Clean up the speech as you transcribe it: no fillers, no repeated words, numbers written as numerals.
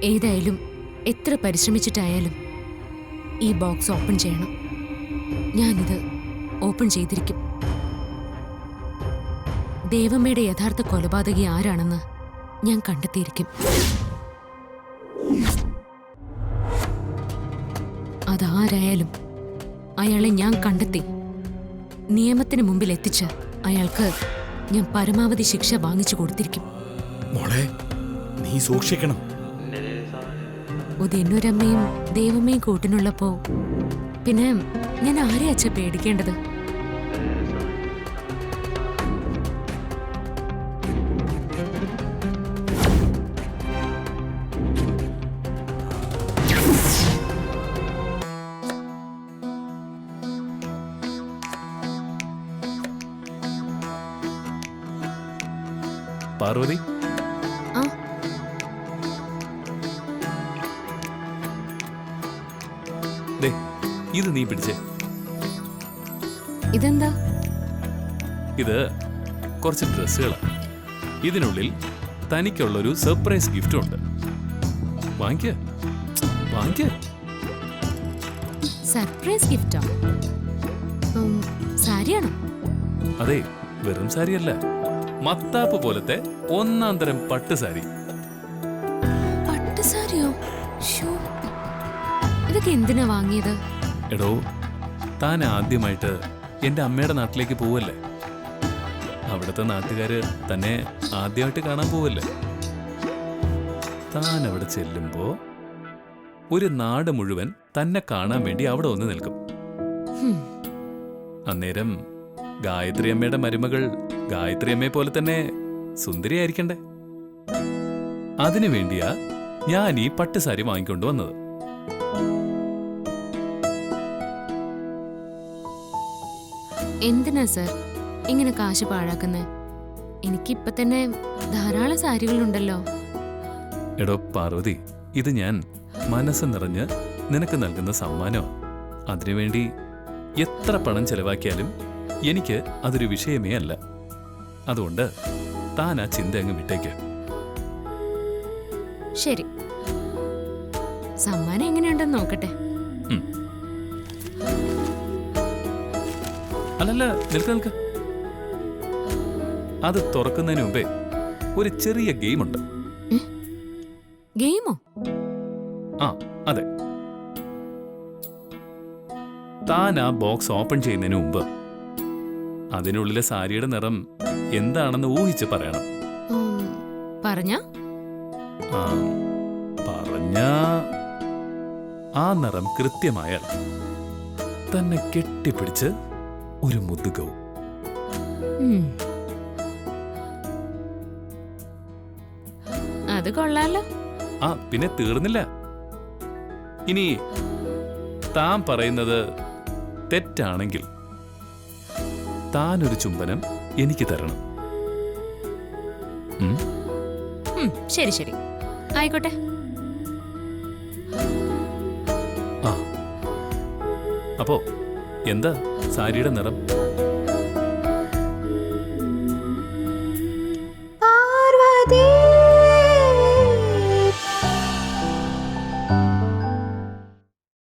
ഏതായാലും എത്ര പരിശ്രമിച്ചിട്ടായാലും ഈ ബോക്സ് ഓപ്പൺ ചെയ്യണം. ഞാനിത് ഓപ്പൺ ചെയ്തിരിക്കും. ദേവമ്മയുടെ യഥാർത്ഥ കൊലപാതകി ആരാണെന്ന് ഞാൻ കണ്ടെത്തിയിരിക്കും. അതാരായാലും അയാളെ ഞാൻ കണ്ടെത്തി നിയമത്തിന് മുമ്പിൽ എത്തിച്ച് അയാൾക്ക് ഞാൻ പരമാവധി ശിക്ഷ വാങ്ങിച്ചു കൊടുത്തിരിക്കും. മോളെ, നീ സൂക്ഷിക്കണം. ഉദയന്നൂരമ്മയും ദേവമ്മയും കൂട്ടിനുള്ളപ്പോ പിന്നെ ഞാൻ ആരെ അച്ഛ പേടിക്കേണ്ടത്? പാർവതി, ആ ദേ ഇത് നീ പിടിച്ചേ. ഇതെന്താ? ഇത് കുറച്ച് ഡ്രസ്സുകളാണ്. ഇതിനുള്ളിൽ തനിക്കുള്ളൊരു സർപ്രൈസ് ഗിഫ്റ്റും ഉണ്ട്. വാങ്ങിക്ക വാങ്ങിക്ക. സർപ്രൈസ് ഗിഫ്റ്റോ? സാരിയാണോ? അതെ, വെറും സാരിയല്ല, മത്താപ്പ് പോലത്തെ ഒന്നാം തരം പട്ടുസാരി. പട്ടുസാരിയോ? ഇതൊക്കെ എന്തിനാ വാങ്ങിയത്? എടോ, താൻ ആദ്യമായിട്ട് എൻ്റെ അമ്മയുടെ നാട്ടിലേക്ക് പോവല്ലേ? അവിടുത്തെ നാട്ടുകാര് തന്നെ ആദ്യമായിട്ട് കാണാൻ പോവല്ലേ? താൻ അവിടെ ചെല്ലുമ്പോ ഒരു നാട് മുഴുവൻ തന്നെ കാണാൻ വേണ്ടി അവിടെ വന്ന് നിൽക്കും. അന്നേരം ഗായത്രി അമ്മയുടെ മരുമകൾ ഗായത്രി അമ്മയെ പോലെ തന്നെ സുന്ദരിയായിരിക്കണ്ടേ? അതിനു വേണ്ടിയാ ഞാൻ ഈ പട്ടുസാരി വാങ്ങിക്കൊണ്ടു വന്നത്. എന്തിനാ സർ ഇങ്ങനെ കാശ് പാഴാക്കുന്നേ? എനിക്കിപ്പൊ തന്നെ ധാരാളം സാരികളുണ്ടല്ലോ. എടോ പാർവതി, ഇത് ഞാൻ മനസ്സ് നിറഞ്ഞ് നിനക്ക് നൽകുന്ന സമ്മാനമാണ്. അതിനുവേണ്ടി എത്ര പണം ചെലവാക്കിയാലും എനിക്ക് അതൊരു വിഷയമേ അല്ല. അതുകൊണ്ട് താൻ ആ ചിന്ത അങ്ങ് വിട്ടേക്ക്. ശരി, സമ്മാനം എങ്ങനെയുണ്ടെന്ന് നോക്കട്ടെ. അല്ലല്ല, നിൽക്ക്. അത് തുറക്കുന്നതിന് മുമ്പേ ഒരു ചെറിയ ഗെയിമുണ്ട്. ഗെയിമോ? ആ അതെ. താൻ ആ ബോക്സ് ഓപ്പൺ ചെയ്യുന്നതിന് മുമ്പ് അതിനുള്ളിലെ സാരിയുടെ നിറം എന്താണെന്ന് ഊഹിച്ച് പറയണം. പറഞ്ഞ ആ നിറം കൃത്യമായാൽ തന്നെ കെട്ടിപ്പിടിച്ച് ഒരു മുതുകവും. അത് കൊള്ളാലോ. ആ പിന്നെ തീർന്നില്ല. ഇനി താൻ പറയുന്നത് തെറ്റാണെങ്കിൽ താനൊരു ചുംബനം എനിക്ക് തരണം. ശരി ശരി, ആയിക്കോട്ടെ. ആ അപ്പോ എന്താ സാരിയുടെ നിറം?